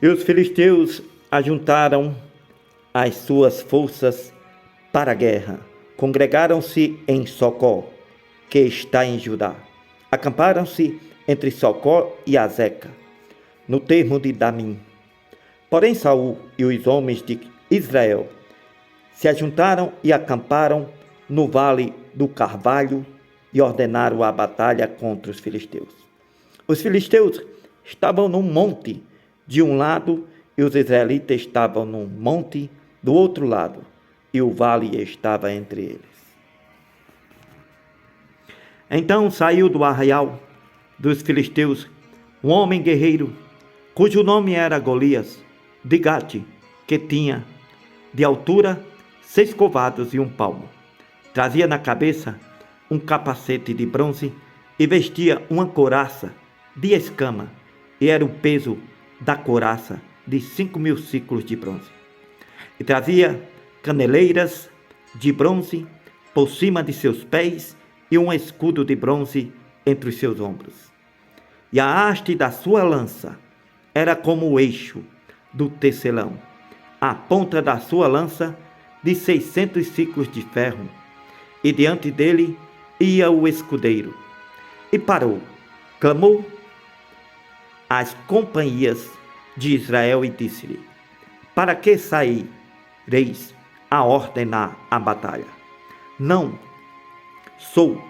E os filisteus ajuntaram as suas forças para a guerra. Congregaram-se em Socó, que está em Judá. Acamparam-se entre Socó e Azeca, no termo de Damim. Porém Saul e os homens de Israel se ajuntaram e acamparam no vale do Carvalho e ordenaram a batalha contra os filisteus. Os filisteus estavam num monte de um lado e os israelitas estavam num monte do outro lado, e o vale estava entre eles. Então saiu do arraial dos filisteus um homem guerreiro, cujo nome era Golias, de Gate, que tinha de altura 6 covados e 1 palmo. Trazia na cabeça um capacete de bronze e vestia uma couraça de escama, e era o peso da couraça de 5.000 siclos de bronze. E trazia caneleiras de bronze por cima de seus pés e um escudo de bronze entre os seus ombros. E a haste da sua lança era como o eixo do tecelão, a ponta da sua lança de 600 ciclos de ferro, e diante dele ia o escudeiro. E parou, clamou às companhias de Israel e disse-lhe: para que saireis a ordenar a batalha? Não sou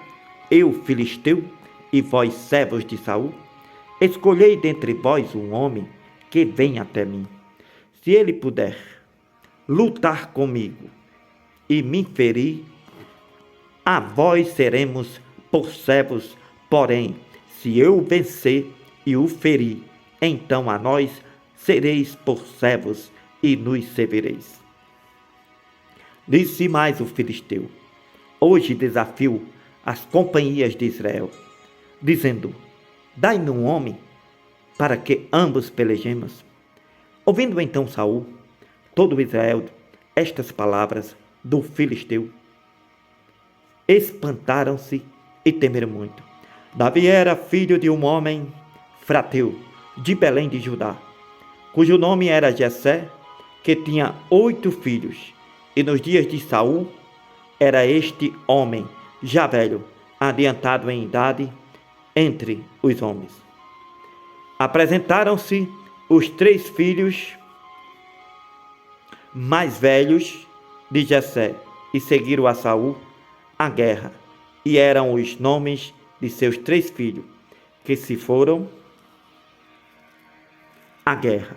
eu filisteu e vós servos de Saul? Escolhei dentre vós um homem que venha até mim. Se ele puder lutar comigo e me ferir, a vós seremos por servos. Porém, se eu vencer e o ferir, então a nós sereis por servos e nos servireis. Disse mais o filisteu: hoje desafio as companhias de Israel, dizendo: dai-me um homem para que ambos pelejemos. Ouvindo então Saul, todo Israel, estas palavras do filisteu, espantaram-se e temeram muito. Davi era filho de um homem frateu de Belém de Judá, cujo nome era Jessé, que tinha 8 filhos, e nos dias de Saul era este homem já velho, adiantado em idade entre os homens. Apresentaram-se os 3 filhos mais velhos de Jessé e seguiram a Saul à guerra, e eram os nomes de seus 3 filhos que se foram à guerra: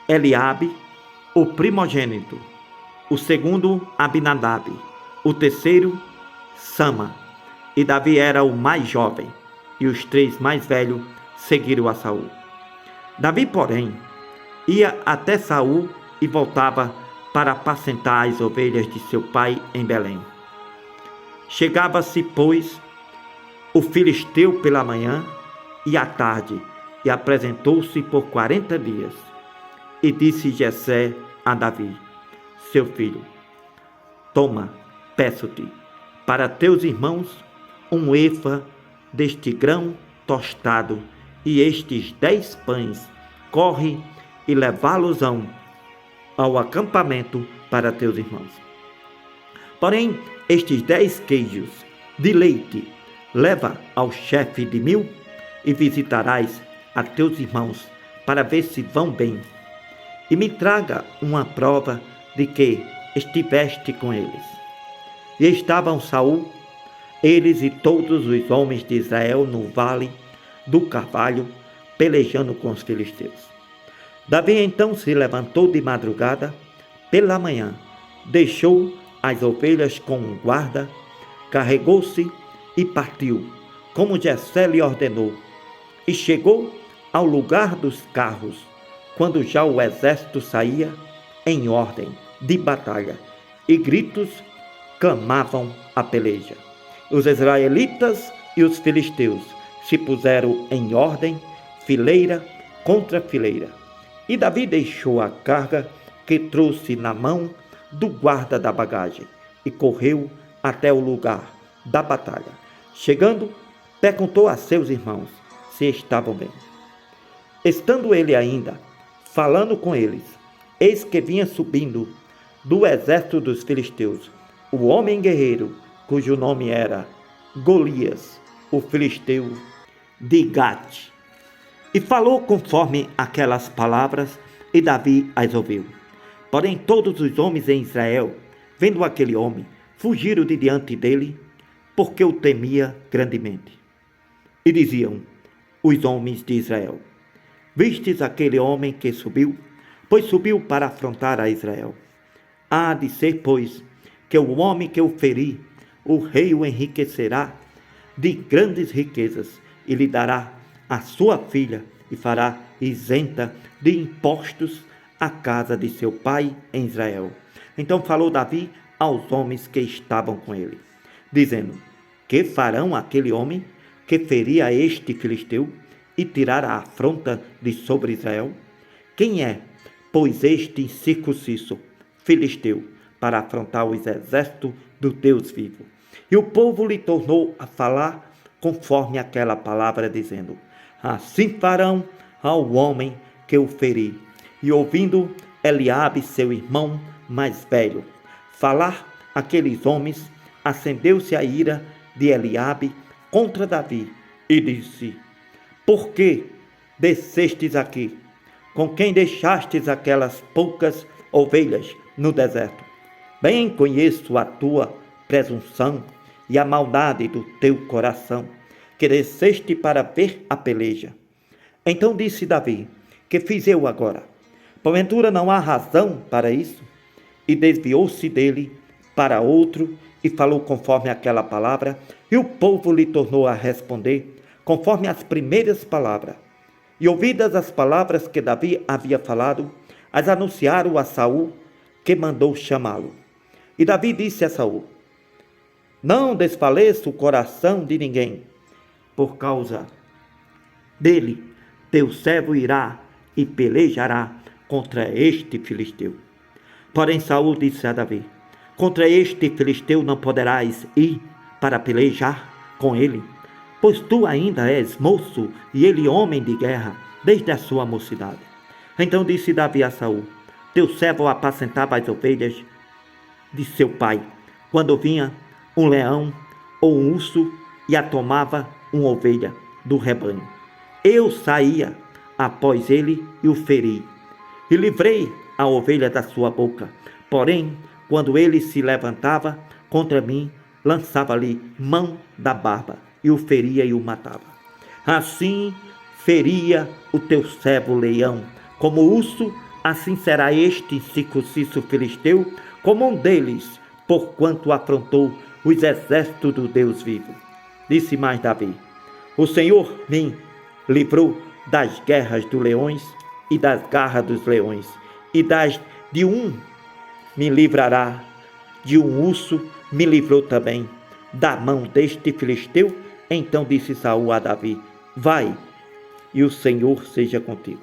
Eliabe, o primogênito; o segundo, Abinadab; o terceiro, Sama. E Davi era o mais jovem, e os 3 mais velhos seguiram a Saul. Davi, porém, ia até Saul e voltava para apacentar as ovelhas de seu pai em Belém. Chegava-se, pois, o filisteu pela manhã e à tarde, e apresentou-se por 40 dias. E disse Jessé a Davi, seu filho: toma, peço-te, para teus irmãos um efa deste grão tostado e estes 10 pães. Corre e levá-los-ão ao acampamento para teus irmãos. Porém, estes 10 queijos de leite leva ao chefe de 1000 e visitarás a teus irmãos para ver se vão bem. E me traga uma prova de que estiveste com eles. E estavam Saul, eles e todos os homens de Israel no vale do Carvalho, pelejando com os filisteus. Davi então se levantou de madrugada, pela manhã, deixou as ovelhas com um guarda, carregou-se e partiu, como Jessé lhe ordenou, e chegou ao lugar dos carros, quando já o exército saía em ordem de batalha, e gritos clamavam a peleja. Os israelitas e os filisteus se puseram em ordem, fileira contra fileira. E Davi deixou a carga que trouxe na mão do guarda da bagagem e correu até o lugar da batalha. Chegando, perguntou a seus irmãos se estavam bem. Estando ele ainda falando com eles, eis que vinha subindo do exército dos filisteus o homem guerreiro, cujo nome era Golias, o filisteu de Gate. E falou conforme aquelas palavras, e Davi as ouviu. Porém todos os homens em Israel, vendo aquele homem, fugiram de diante dele, porque o temia grandemente. E diziam os homens de Israel: vistes aquele homem que subiu? Pois subiu para afrontar a Israel. Há de ser, pois, que o homem que o ferir, o rei o enriquecerá de grandes riquezas, e lhe dará a sua filha, e fará isenta de impostos a casa de seu pai em Israel. Então falou Davi aos homens que estavam com ele, dizendo: que farão aquele homem que feria este filisteu e tirar a afronta de sobre Israel? Quem é, pois, este incircunciso filisteu para afrontar os exércitos do Deus vivo? E o povo lhe tornou a falar conforme aquela palavra, dizendo: assim farão ao homem que o ferir. E ouvindo Eliabe, seu irmão mais velho, falar aqueles homens, acendeu-se a ira de Eliabe contra Davi, e disse: por que descestes aqui? Com quem deixastes aquelas poucas ovelhas no deserto? Bem conheço a tua presunção e a maldade do teu coração, que desceste para ver a peleja. Então disse Davi: que fiz eu agora? Porventura não há razão para isso? E desviou-se dele para outro, e falou conforme aquela palavra, e o povo lhe tornou a responder conforme as primeiras palavras. E ouvidas as palavras que Davi havia falado, as anunciaram a Saul, que mandou chamá-lo. E Davi disse a Saul: não desfaleça o coração de ninguém, por causa dele teu servo irá e pelejará contra este filisteu. Porém Saul disse a Davi: contra este filisteu não poderás ir para pelejar com ele, pois tu ainda és moço e ele homem de guerra desde a sua mocidade. Então disse Davi a Saul: teu servo apacentava as ovelhas de seu pai, quando vinha um leão ou um urso e a tomava uma ovelha do rebanho. Eu saía após ele e o feri, e livrei a ovelha da sua boca. Porém, quando ele se levantava contra mim, lançava-lhe mão da barba, e o feria e o matava. Assim feria o teu servo leão, como urso, assim será este incircunciso filisteu, como um deles, porquanto afrontou os exércitos do Deus vivo. Disse mais Davi: o Senhor me livrou das guerras dos leões e das garras dos leões, e de um me livrará, de um urso me livrou também da mão deste filisteu. Então disse Saul a Davi: vai, e o Senhor seja contigo.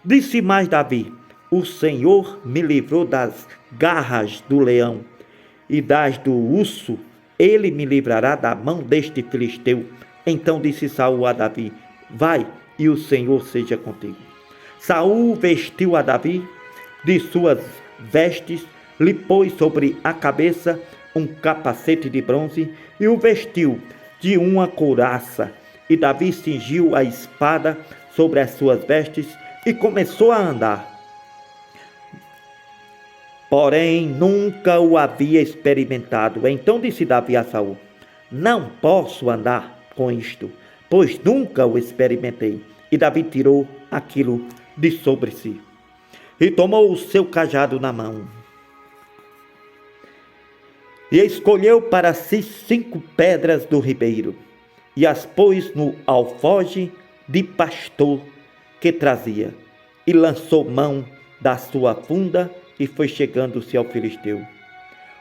Disse mais Davi: o Senhor me livrou das garras do leão e das do urso, ele me livrará da mão deste filisteu. Então disse Saul a Davi: vai, e o Senhor seja contigo. Saul vestiu a Davi de suas vestes, lhe pôs sobre a cabeça um capacete de bronze e o vestiu de uma couraça. E Davi cingiu a espada sobre as suas vestes e começou a andar. Porém, nunca o havia experimentado. Então disse Davi a Saul: não posso andar com isto, pois nunca o experimentei. E Davi tirou aquilo de sobre si e tomou o seu cajado na mão, e escolheu para si 5 pedras do ribeiro, e as pôs no alforje de pastor que trazia, e lançou mão da sua funda, e foi chegando-se ao filisteu.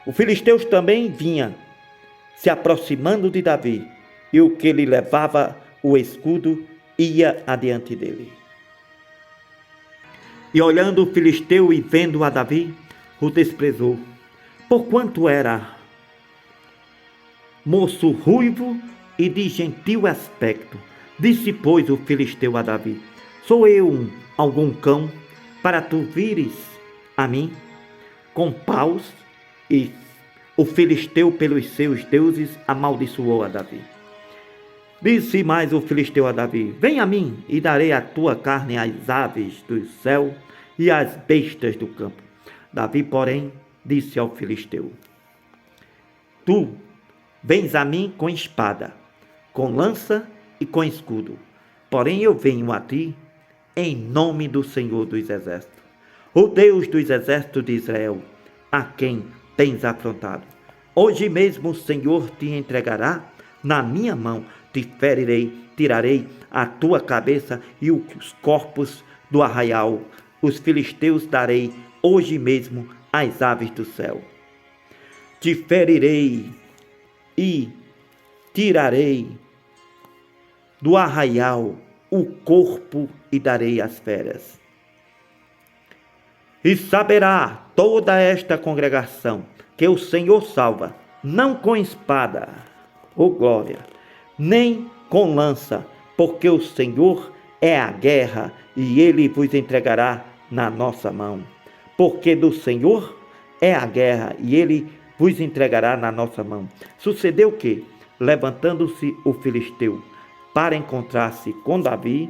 O filisteu também vinha, se aproximando de Davi, e o que lhe levava o escudo ia adiante dele. E olhando o filisteu e vendo a Davi, o desprezou, porquanto era moço ruivo e de gentil aspecto. Disse, pois, o filisteu a Davi: sou eu algum cão para tu vires a mim com paus? E o filisteu pelos seus deuses amaldiçoou a Davi. Disse mais o filisteu a Davi: vem a mim e darei a tua carne às aves do céu e às bestas do campo. Davi, porém, disse ao filisteu: tu vens a mim com espada, com lança e com escudo, porém eu venho a ti em nome do Senhor dos Exércitos, o Deus dos exércitos de Israel, a quem tens afrontado. Hoje mesmo o Senhor te entregará na minha mão, te ferirei, tirarei a tua cabeça e os corpos do arraial. Os filisteus darei hoje mesmo às aves do céu. Te ferirei e tirarei do arraial o corpo e darei às feras. E saberá toda esta congregação que o Senhor salva, não com espada, ó glória, nem com lança, porque o Senhor é a guerra e ele vos entregará na nossa mão. Porque do Senhor é a guerra e ele vos entregará na nossa mão. Sucedeu que, levantando-se o filisteu para encontrar-se com Davi,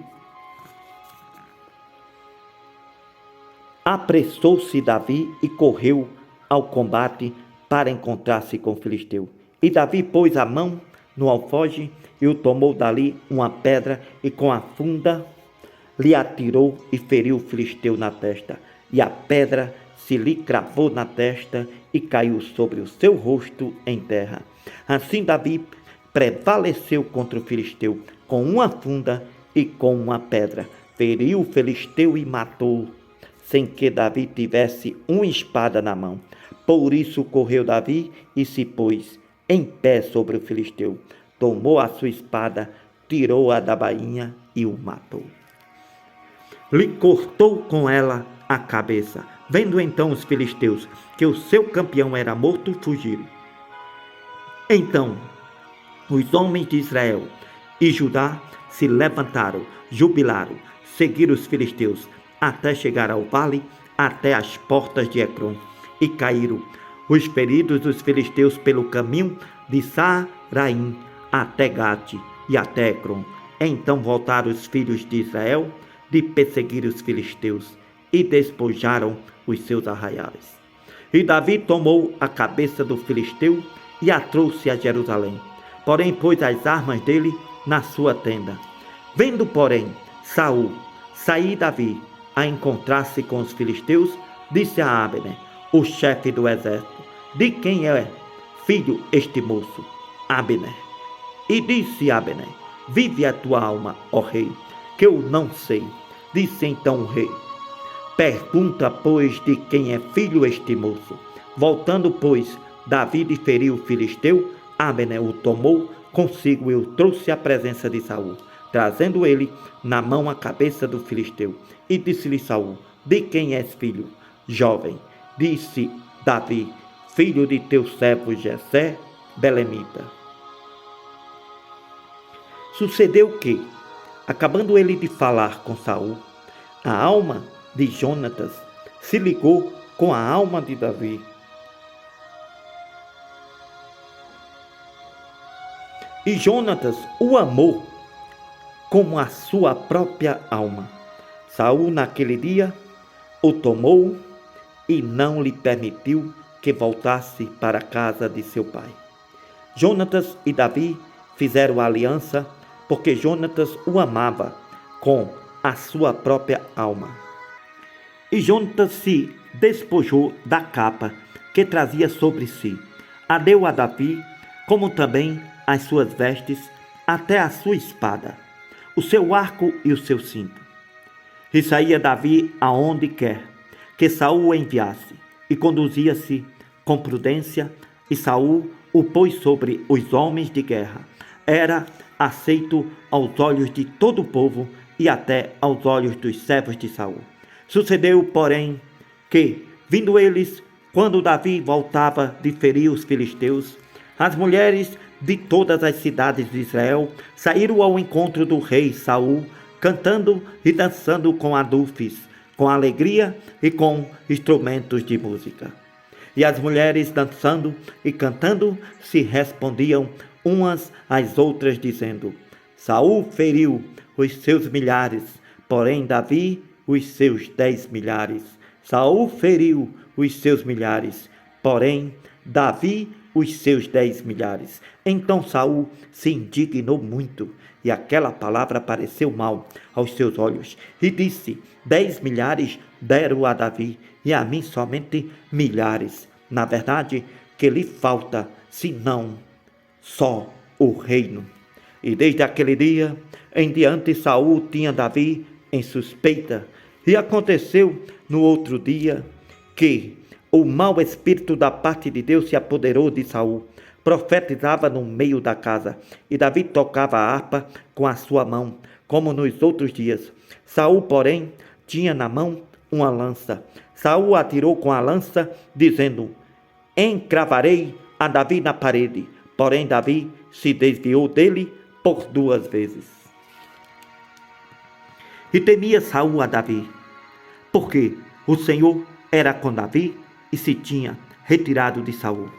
apressou-se Davi e correu ao combate para encontrar-se com o filisteu. E Davi pôs a mão no alfoge e o tomou dali uma pedra e com a funda lhe atirou e feriu o filisteu na testa. E a pedra se lhe cravou na testa e caiu sobre o seu rosto em terra. Assim Davi prevaleceu contra o filisteu com uma funda e com uma pedra. Feriu o filisteu e matou, sem que Davi tivesse uma espada na mão. Por isso correu Davi e se pôs em pé sobre o filisteu. Tomou a sua espada, tirou-a da bainha e o matou. Lhe cortou com ela a cabeça. Vendo então os filisteus que o seu campeão era morto, fugiram. Então os homens de Israel e Judá se levantaram, jubilaram, seguiram os filisteus até chegar ao vale, até as portas de Ecrom, e caíram os feridos dos filisteus pelo caminho de Saaraim até Gate e até Ecrom. Então voltaram os filhos de Israel de perseguir os filisteus e despojaram os seus arraiais. E Davi tomou a cabeça do filisteu e a trouxe a Jerusalém, porém pôs as armas dele na sua tenda. Vendo, porém, Saul sair Davi a encontrar-se com os filisteus, disse a Abner, o chefe do exército: de quem é filho este moço? Abner. E disse Abner: vive a tua alma, ó rei, que eu não sei. Disse então o rei: pergunta, pois, de quem é filho este moço. Voltando, pois, Davi de ferir o filisteu, Abner o tomou consigo e o trouxe à presença de Saul, trazendo ele na mão a cabeça do filisteu. E disse-lhe Saul: de quem és filho? Jovem. Disse Davi: filho de teu servo Jessé, belemita. Sucedeu que, acabando ele de falar com Saul, a alma de Jonatas se ligou com a alma de Davi. E Jonatas o amou como a sua própria alma. Saul naquele dia o tomou e não lhe permitiu que voltasse para a casa de seu pai. Jonatas e Davi fizeram aliança porque Jonatas o amava com a sua própria alma. E Jonatas se despojou da capa que trazia sobre si, a deu a Davi, como também as suas vestes, até a sua espada, o seu arco e o seu cinto. E saía Davi aonde quer que Saul o enviasse, e conduzia-se com prudência, e Saul o pôs sobre os homens de guerra. Era aceito aos olhos de todo o povo e até aos olhos dos servos de Saul. Sucedeu, porém, que, vindo eles, quando Davi voltava de ferir os filisteus, as mulheres de todas as cidades de Israel saíram ao encontro do rei Saul, cantando e dançando com adufes, com alegria e com instrumentos de música. E as mulheres dançando e cantando se respondiam umas às outras, dizendo: Saul feriu os seus milhares, porém Davi os seus 10 milhares. Saul feriu os seus milhares, porém Davi os seus 10 milhares. Então Saul se indignou muito, e aquela palavra pareceu mal aos seus olhos, e disse: 10 milhares deram a Davi, e a mim somente milhares. Na verdade, que lhe falta, senão só o reino. E desde aquele dia em diante Saul tinha Davi em suspeita. E aconteceu no outro dia que o mau espírito da parte de Deus se apoderou de Saul. Profetizava no meio da casa, e Davi tocava a harpa com a sua mão, como nos outros dias. Saul, porém, tinha na mão uma lança. Saul atirou com a lança, dizendo: encravarei a Davi na parede. Porém Davi se desviou dele por 2 vezes. E temia Saul a Davi, porque o Senhor era com Davi e se tinha retirado de Saul.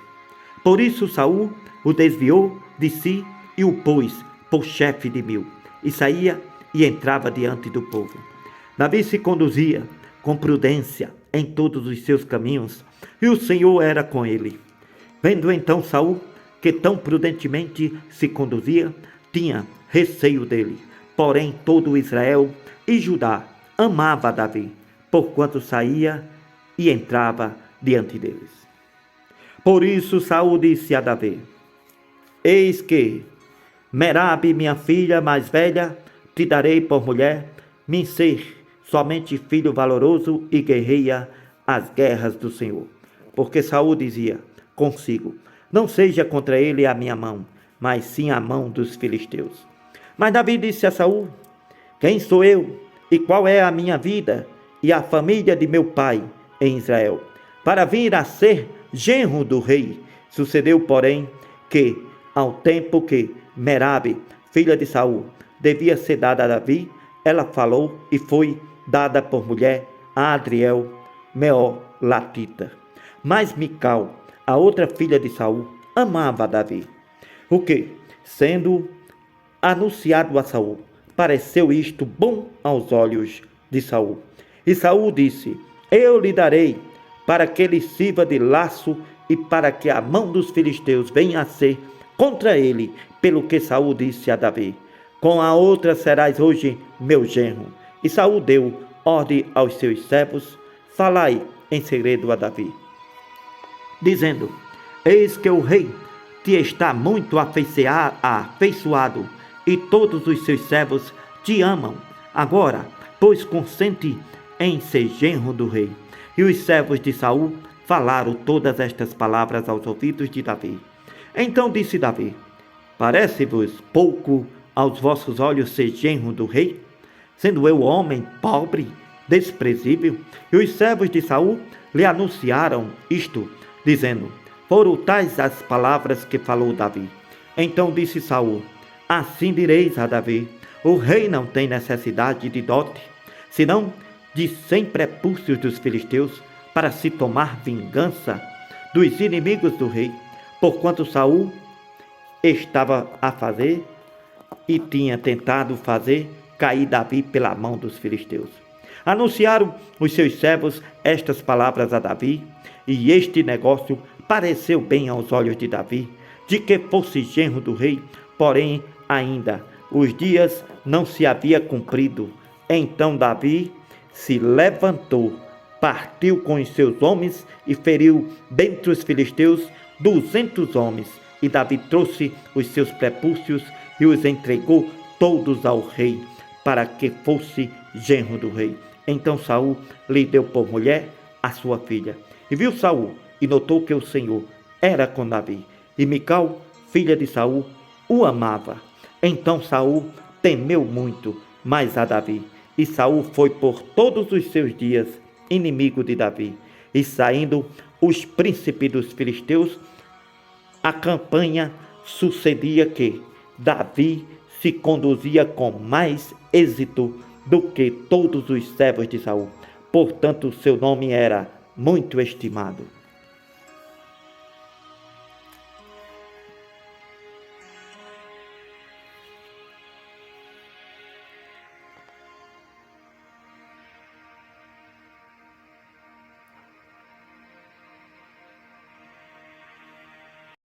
Por isso Saul o desviou de si e o pôs por chefe de 1000, e saía e entrava diante do povo. Davi se conduzia com prudência em todos os seus caminhos, e o Senhor era com ele. Vendo então Saul que tão prudentemente se conduzia, tinha receio dele. Porém todo Israel e Judá amava Davi, porquanto saía e entrava diante deles. Por isso Saul disse a Davi: eis que Merabe, minha filha mais velha, te darei por mulher, me ser somente filho valoroso e guerreia as guerras do Senhor. Porque Saul dizia consigo: não seja contra ele a minha mão, mas sim a mão dos filisteus. Mas Davi disse a Saul: quem sou eu e qual é a minha vida e a família de meu pai em Israel, para vir a ser genro do rei? Sucedeu, porém, que ao tempo que Merabe, filha de Saul, devia ser dada a Davi, ela falou e foi dada por mulher a Adriel, Meolatita. Mas Mical, a outra filha de Saul, amava a Davi. O que, sendo anunciado a Saul, pareceu isto bom aos olhos de Saul. E Saul disse: eu lhe darei, para que ele sirva de laço e para que a mão dos filisteus venha a ser contra ele. Pelo que Saul disse a Davi: com a outra serás hoje meu genro. E Saul deu ordem aos seus servos: falai em segredo a Davi, dizendo: eis que o rei te está muito afeiçoado, e todos os seus servos te amam. Agora, pois, consente em ser genro do rei. E os servos de Saul falaram todas estas palavras aos ouvidos de Davi. Então disse Davi: parece-vos pouco aos vossos olhos ser genro do rei, sendo eu homem pobre, desprezível? E os servos de Saul lhe anunciaram isto, dizendo: foram tais as palavras que falou Davi. Então disse Saul: assim direis a Davi: o rei não tem necessidade de dote, senão de 100 prepúcios dos filisteus, para se tomar vingança dos inimigos do rei, porquanto Saul estava a fazer e tinha tentado fazer cair Davi pela mão dos filisteus. Anunciaram os seus servos estas palavras a Davi, e este negócio pareceu bem aos olhos de Davi, de que fosse genro do rei. Porém ainda os dias não se havia cumprido. Então Davi se levantou, partiu com os seus homens e feriu dentre os filisteus 200 homens. E Davi trouxe os seus prepúcios e os entregou todos ao rei, para que fosse genro do rei. Então Saul lhe deu por mulher a sua filha. E viu Saul e notou que o Senhor era com Davi, e Mical, filha de Saul, o amava. Então Saul temeu muito mais a Davi, e Saul foi por todos os seus dias inimigo de Davi. E saindo os príncipes dos filisteus, a campanha sucedia que Davi se conduzia com mais êxito do que todos os servos de Saul, portanto seu nome era muito estimado.